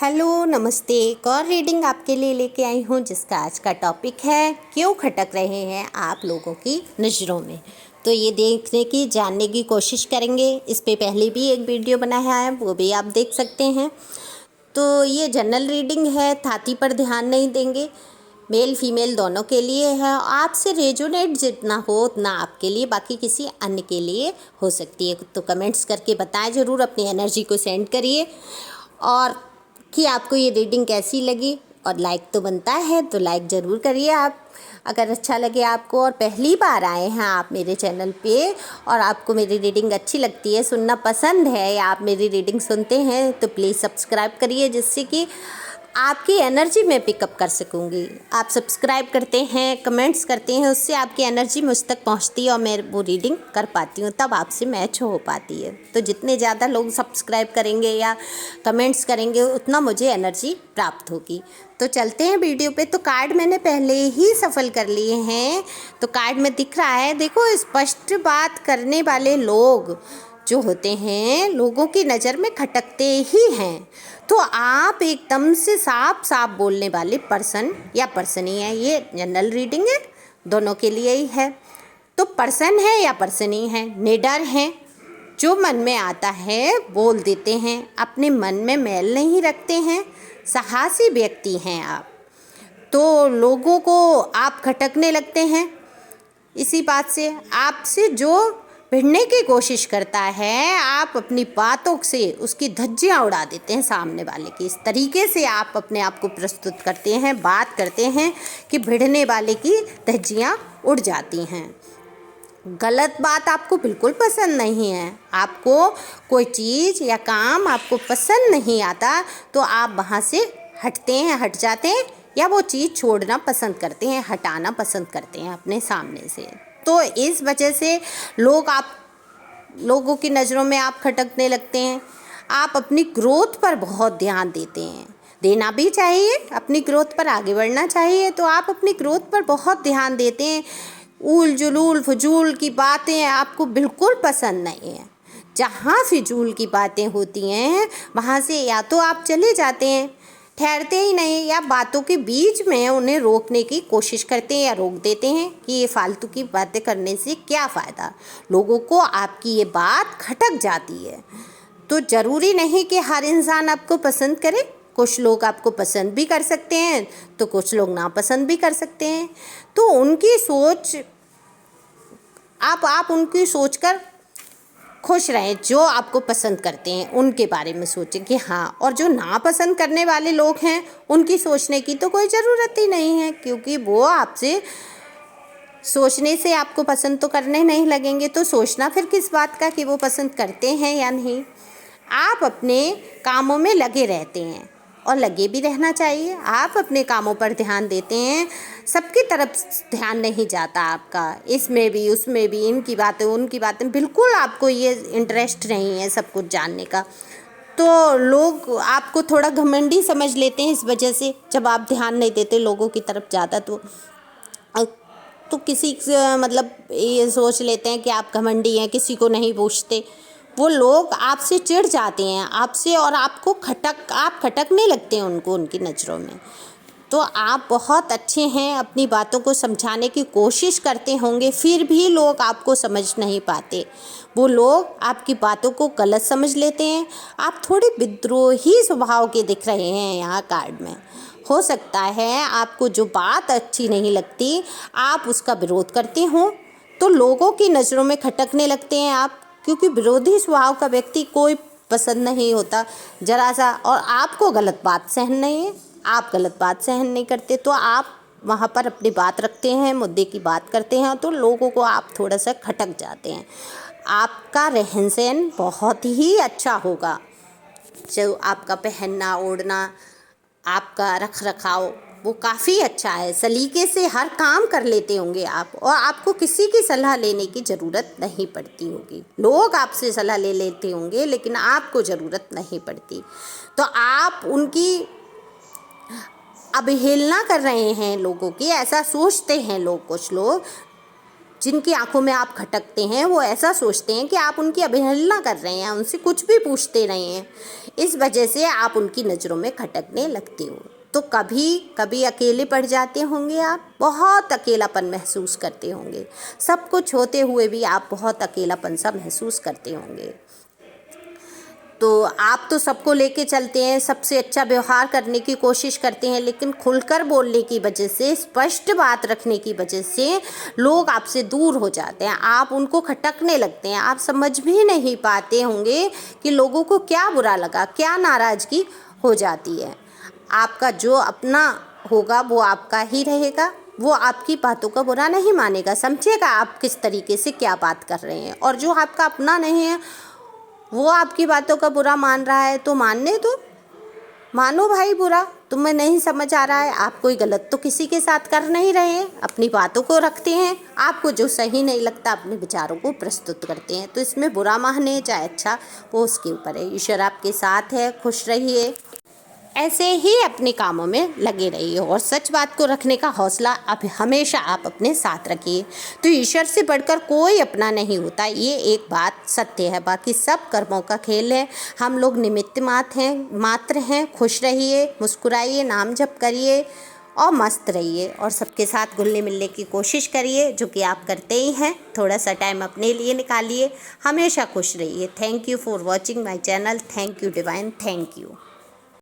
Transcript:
Hello नमस्ते। एक और रीडिंग आपके लिए लेके आई हूँ जिसका आज का टॉपिक है क्यों खटक रहे हैं आप लोगों की नज़रों में। तो ये देखने की जानने की कोशिश करेंगे। इस पे पहले भी एक वीडियो बनाया है, वो भी आप देख सकते हैं। तो ये जनरल रीडिंग है, थाती पर ध्यान नहीं देंगे। मेल फीमेल दोनों के लिए है। आपसे रेजोनेट जितना हो उतना आपके लिए, बाकी किसी अन्य के लिए हो सकती है। तो कमेंट्स करके बताएं ज़रूर, अपनी एनर्जी को सेंड करिए और कि आपको ये रीडिंग कैसी लगी। और लाइक तो बनता है, तो लाइक ज़रूर करिए आप अगर अच्छा लगे आपको। और पहली बार आए हैं आप मेरे चैनल पे और आपको मेरी रीडिंग अच्छी लगती है, सुनना पसंद है या आप मेरी रीडिंग सुनते हैं, तो प्लीज़ सब्सक्राइब करिए जिससे कि आपकी एनर्जी मैं पिकअप कर सकूँगी। आप सब्सक्राइब करते हैं, कमेंट्स करते हैं, उससे आपकी एनर्जी मुझ तक पहुँचती है और मैं वो रीडिंग कर पाती हूँ, तब आपसे मैच हो पाती है। तो जितने ज़्यादा लोग सब्सक्राइब करेंगे या कमेंट्स करेंगे उतना मुझे एनर्जी प्राप्त होगी। तो चलते हैं वीडियो पे। तो कार्ड मैंने पहले ही सफल कर लिए हैं। तो कार्ड में दिख रहा है, देखो, स्पष्ट बात करने वाले लोग जो होते हैं लोगों की नज़र में खटकते ही हैं। तो आप एकदम से साफ साफ बोलने वाले पर्सन या पर्सनी है। ये जनरल रीडिंग है, दोनों के लिए ही है। तो पर्सन है या पर्सनी है, निडर हैं, जो मन में आता है बोल देते हैं, अपने मन में मैल नहीं रखते हैं, साहसी व्यक्ति हैं आप। तो लोगों को आप खटकने लगते हैं इसी बात से। आपसे जो भिड़ने की कोशिश करता है, आप अपनी बातों से उसकी धज्जियाँ उड़ा देते हैं सामने वाले की। इस तरीके से आप अपने आप को प्रस्तुत करते हैं, बात करते हैं कि भिड़ने वाले की धज्जियाँ उड़ जाती हैं। गलत बात आपको बिल्कुल पसंद नहीं है। आपको कोई चीज़ या काम आपको पसंद नहीं आता तो आप वहाँ से हटते हैं, हट जाते हैं, या वो चीज़ छोड़ना पसंद करते हैं, हटाना पसंद करते हैं अपने सामने से। तो इस वजह से लोगों की नज़रों में आप खटकने लगते हैं। आप अपनी ग्रोथ पर बहुत ध्यान देते हैं, देना भी चाहिए, अपनी ग्रोथ पर आगे बढ़ना चाहिए। तो आप अपनी ग्रोथ पर बहुत ध्यान देते हैं। ऊल जुलूल फजूल की बातें आपको बिल्कुल पसंद नहीं है। जहाँ फिजूल की बातें होती हैं वहाँ से या तो आप चले जाते हैं, ठहरते ही नहीं, या बातों के बीच में उन्हें रोकने की कोशिश करते हैं या रोक देते हैं कि ये फालतू की बातें करने से क्या फ़ायदा। लोगों को आपकी ये बात खटक जाती है। तो ज़रूरी नहीं कि हर इंसान आपको पसंद करे। कुछ लोग आपको पसंद भी कर सकते हैं तो कुछ लोग नापसंद भी कर सकते हैं। तो उनकी सोच आप उनकी सोच कर खुश रहें। जो आपको पसंद करते हैं उनके बारे में सोचें कि हाँ, और जो नापसंद करने वाले लोग हैं उनकी सोचने की तो कोई ज़रूरत ही नहीं है, क्योंकि वो आपसे सोचने से आपको पसंद तो करने नहीं लगेंगे। तो सोचना फिर किस बात का कि वो पसंद करते हैं या नहीं। आप अपने कामों में लगे रहते हैं और लगे भी रहना चाहिए। आप अपने कामों पर ध्यान देते हैं, सबकी तरफ ध्यान नहीं जाता आपका, इसमें भी उसमें भी, इनकी बातें उनकी बातें, बिल्कुल आपको ये इंटरेस्ट नहीं है सब कुछ जानने का। तो लोग आपको थोड़ा घमंडी समझ लेते हैं इस वजह से, जब आप ध्यान नहीं देते लोगों की तरफ ज़्यादा। तो किसी मतलब ये सोच लेते हैं कि आप घमंडी हैं, किसी को नहीं पूछते। वो लोग आपसे चिढ़ जाते हैं आपसे, और आप खटकने लगते हैं उनको, उनकी नज़रों में। तो आप बहुत अच्छे हैं, अपनी बातों को समझाने की कोशिश करते होंगे, फिर भी लोग आपको समझ नहीं पाते। वो लोग आपकी बातों को गलत समझ लेते हैं। आप थोड़े विद्रोही स्वभाव के दिख रहे हैं यहाँ कार्ड में। हो सकता है आपको जो बात अच्छी नहीं लगती आप उसका विरोध करते हो, तो लोगों की नज़रों में खटकने लगते हैं आप, क्योंकि विरोधी स्वभाव का व्यक्ति कोई पसंद नहीं होता जरा सा। और आपको गलत बात सहन नहीं है, आप गलत बात सहन नहीं करते, तो आप वहाँ पर अपनी बात रखते हैं, मुद्दे की बात करते हैं, तो लोगों को आप थोड़ा सा खटक जाते हैं। आपका रहन सहन बहुत ही अच्छा होगा, जो आपका पहनना ओढ़ना, आपका रख रखाव वो काफ़ी अच्छा है। सलीके से हर काम कर लेते होंगे आप, और आपको किसी की सलाह लेने की ज़रूरत नहीं पड़ती होगी। लोग आपसे सलाह ले लेते होंगे लेकिन आपको ज़रूरत नहीं पड़ती। तो आप उनकी अवहेलना कर रहे हैं लोगों की, ऐसा सोचते हैं लोग, कुछ लोग। जिनकी आंखों में आप खटकते हैं वो ऐसा सोचते हैं कि आप उनकी अवहेलना कर रहे हैं, उनसे कुछ भी पूछते नहीं हैं। इस वजह से आप उनकी नज़रों में खटकने लगते हो। तो कभी कभी अकेले पड़ जाते होंगे, आप बहुत अकेलापन महसूस करते होंगे। सब कुछ होते हुए भी आप बहुत अकेलापन सा महसूस करते होंगे। तो आप तो सबको लेके चलते हैं, सबसे अच्छा व्यवहार करने की कोशिश करते हैं, लेकिन खुलकर बोलने की वजह से, स्पष्ट बात रखने की वजह से लोग आपसे दूर हो जाते हैं, आप उनको खटकने लगते हैं। आप समझ भी नहीं पाते होंगे कि लोगों को क्या बुरा लगा, क्या नाराज़गी हो जाती है। आपका जो अपना होगा वो आपका ही रहेगा, वो आपकी बातों का बुरा नहीं मानेगा, समझिएगा आप किस तरीके से क्या बात कर रहे हैं। और जो आपका अपना नहीं है वो आपकी बातों का बुरा मान रहा है, तो मानने दो, मानो भाई बुरा। तुम्हें नहीं समझ आ रहा है, आप कोई गलत तो किसी के साथ कर नहीं रहे हैं, अपनी बातों को रखते हैं, आपको जो सही नहीं लगता अपने विचारों को प्रस्तुत करते हैं। तो इसमें बुरा माने चाहे अच्छा, वो उसके ऊपर है। ईश्वर आपके साथ है, खुश रहिए, ऐसे ही अपने कामों में लगे रहिए और सच बात को रखने का हौसला अब हमेशा आप अपने साथ रखिए। तो ईश्वर से बढ़कर कोई अपना नहीं होता, ये एक बात सत्य है। बाकी सब कर्मों का खेल है, हम लोग निमित्त मात्र हैं। खुश रहिए, मुस्कुराइए, नाम जप करिए और मस्त रहिए और सबके साथ घुलने मिलने की कोशिश करिए, जो कि आप करते ही हैं। थोड़ा सा टाइम अपने लिए निकालिए, हमेशा खुश रहिए। Thank you for watching my channel. Thank you divine, thank you.